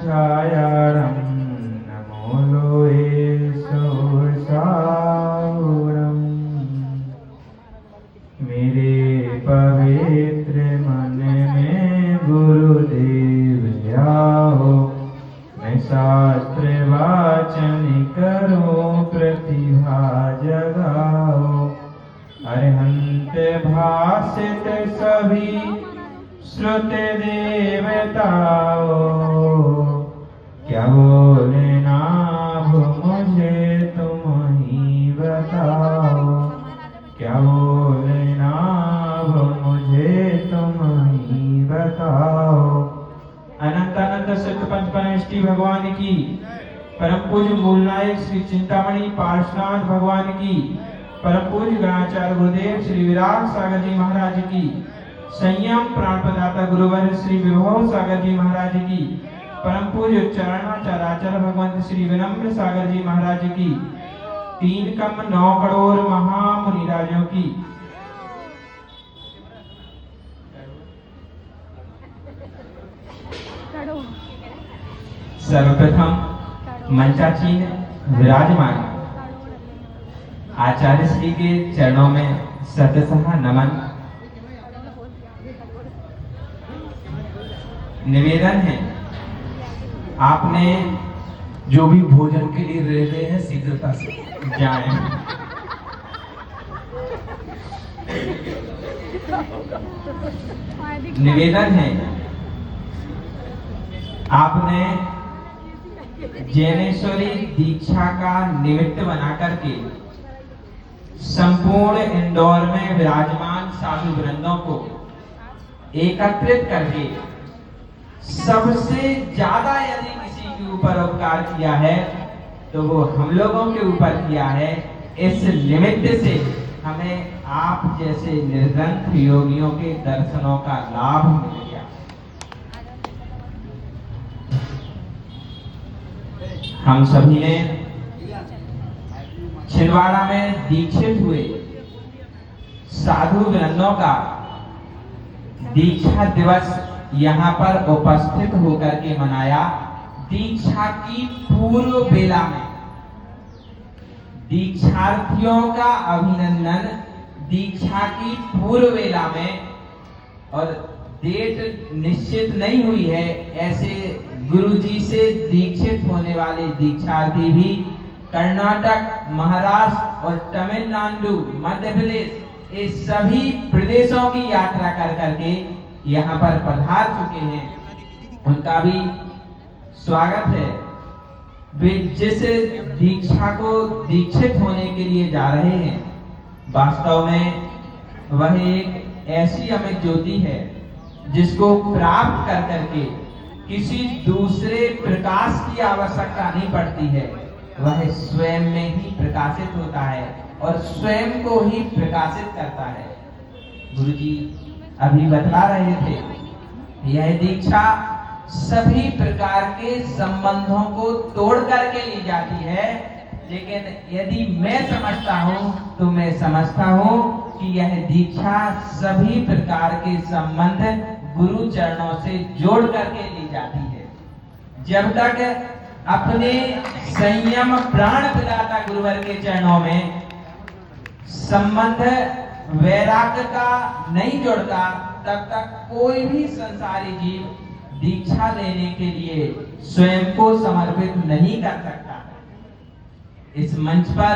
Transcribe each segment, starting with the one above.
छायारं नमो लोहे साहुरम। मेरे पवित्र मन में गुरुदेव आओ, मैं शास्त्र वाचन करूं प्रतिभा जगाओ। अरहंत भाषित सभी श्रुत देवताओ, क्या बोलना हो मुझे तुम ही बताओ। क्या बोलना हो मुझे तुम ही बताओ। अनंत अनंत सत्य पंचपरमेष्टि भगवान की, परम पूज्य मूलनायक श्री चिंतामणि पार्श्वनाथ भगवान की, परम पूज्य गणाचार्य गुरुदेव श्री विराग सागर जी महाराज की, संयम प्राण प्रदाता गुरुवर श्री विभव सागर जी महाराज की, परम पूज्य चरणाचार्य भगवंत श्री विनम्र सागर जी महाराज की, 3 कम 9 करोड़ महामुनिराजों की, सर्वप्रथम मंचासीन विराजमान आचार्य श्री के चरणों में सतसह नमन। निवेदन है, आपने जो भी भोजन के लिए रेले हैं शीघ्रता से जाए। निवेदन है, आपने जैनेश्वरी दीक्षा का निमित्त बना करके संपूर्ण इंदौर में विराजमान साधु वृंदों को एकत्रित करके सबसे ज्यादा यदि किसी के ऊपर उपकार किया है तो वो हम लोगों के ऊपर किया है। इस निमित्त से हमें आप जैसे निर्ग्रंथ योगियों के दर्शनों का लाभ मिल गया। हम सभी ने छिंदवाड़ा में दीक्षित हुए साधु वृंदों का दीक्षा दिवस यहाँ पर उपस्थित होकर के मनाया। दीक्षा की पूर्व बेला में दीक्षार्थियों का अभिनंदन दीक्षा की पूर्व बेला में, और डेट निश्चित नहीं हुई है, ऐसे गुरुजी से दीक्षित होने वाले दीक्षार्थी भी कर्नाटक, महाराष्ट्र और तमिलनाडु, मध्य प्रदेश, ये सभी प्रदेशों की यात्रा कर करके यहाँ पर पधार चुके हैं। उनका भी स्वागत है। वे जिस दीक्षा को दीक्षित होने के लिए जा रहे हैं, वास्तव में वह एक ऐसी अमित ज्योति है जिसको प्राप्त कर करके किसी दूसरे प्रकाश की आवश्यकता नहीं पड़ती है। वह स्वयं में ही प्रकाशित होता है और स्वयं को ही प्रकाशित करता है। गुरुजी अभी बता रहे थे, यह दीक्षा सभी प्रकार के संबंधों को तोड़ करके ली जाती है, लेकिन यदि मैं समझता हूँ तो मैं समझता हूँ कि यह दीक्षा सभी प्रकार के संबंध गुरु चरणों से जोड़ करके ली जाती है। जब तक अपने संयम प्राण प्रदाता गुरुवर के चरणों में संबंध वैराग्य का नहीं जुड़ता, तब तक कोई भी संसारी जीव दीक्षा लेने के लिए स्वयं को समर्पित नहीं कर सकता। इस मंच पर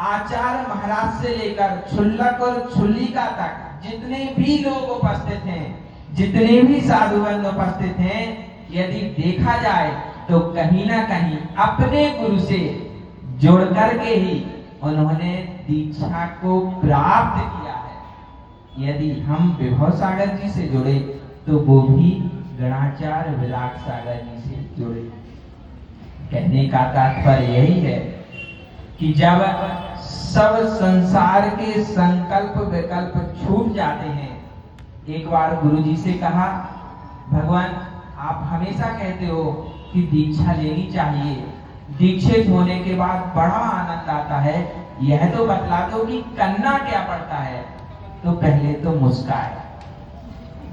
आचार्य महाराज से लेकर क्षुल्लक और क्षुल्लिका तक जितने भी लोग उपस्थित हैं, जितने भी साधुवंद उपस्थित हैं, यदि देखा जाए तो कहीं ना कहीं अपने गुरु से जोड़ करके ही उन्होंने दीक्षा को प्राप्त किया है। यदि हम विभव सागर जी से जुड़े तो वो भी गणाचार्य विराग सागर जी से जुड़े। कहने का तात्पर्य यही है कि जब सब संसार के संकल्प विकल्प छूट जाते हैं, एक बार गुरुजी से कहा, भगवान आप हमेशा कहते हो कि दीक्षा लेनी चाहिए, दीक्षित होने के बाद बड़ा आनंद आता है, यह तो बतला दो कि करना क्या पड़ता है। तो पहले तो मुस्काए।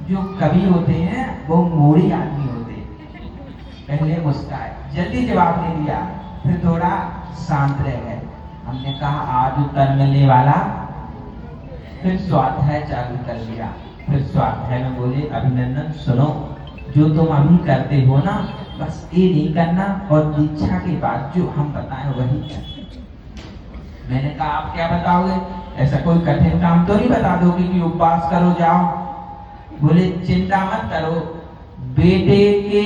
जो कवि होते हैं वो मोड़ी आदमी होते हैं, पहले मुस्काए, जल्दी जवाब नहीं दिया, फिर थोड़ा शांत रह गए। हमने कहा आज उत्तर मिलने वाला, फिर स्वाध्याय चालू कर लिया। फिर स्वाध्याय में बोले अभिनंदन सुनो, जो तुम अभी करते हो ना बस ये नहीं करना, और दीक्षा के बाद जो हम बताएं वही करना। मैंने कहा आप क्या बताओगे? ऐसा कोई कठिन काम तो नहीं बता दोगे कि उपवास करो जाओ? बोले चिंता मत करो, बेटे के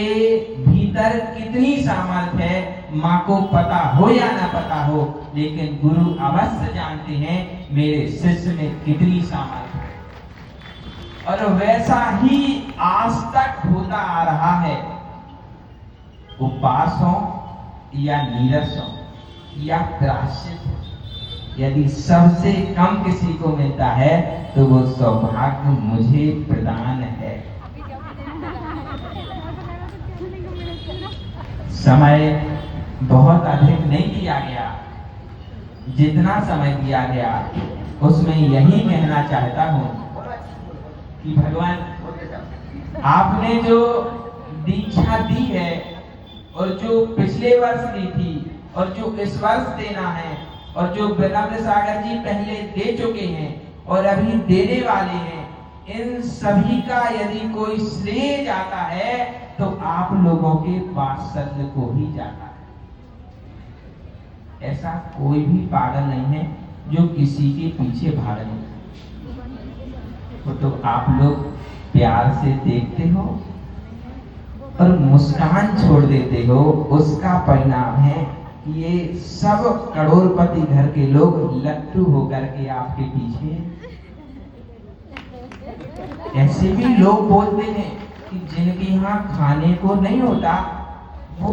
भीतर कितनी सामर्थ्य है माँ को पता हो या ना पता हो, लेकिन गुरु अवश्य जानते हैं मेरे शिष्य में कितनी सामर्थ्य है। और वैसा ही आज तक होता आ रहा है। उपवास हो या नीरस हो या प्रायश्चित हो, यदि सबसे कम किसी को मिलता है तो वो सौभाग्य मुझे प्रदान है। समय बहुत अधिक नहीं दिया गया, जितना समय दिया गया उसमें यही कहना चाहता हूं कि भगवान आपने जो दीक्षा दी है और जो पिछले वर्ष दी थी और जो इस वर्ष देना है और जो विनम्र सागर जी पहले दे चुके हैं और अभी देने वाले हैं, इन सभी का यदि कोई श्रेय जाता है तो आप लोगों के वात्सल्य को ही जाता है। ऐसा कोई भी पागल नहीं है जो किसी के पीछे भागे। तो आप लोग प्यार से देखते हो और मुस्कान छोड़ देते हो, उसका परिणाम है कि ये सब करोड़पति घर के लोग लट्टू होकर के आपके पीछे। ऐसे भी लोग बोलते हैं कि जिनके यहाँ खाने को नहीं होता वो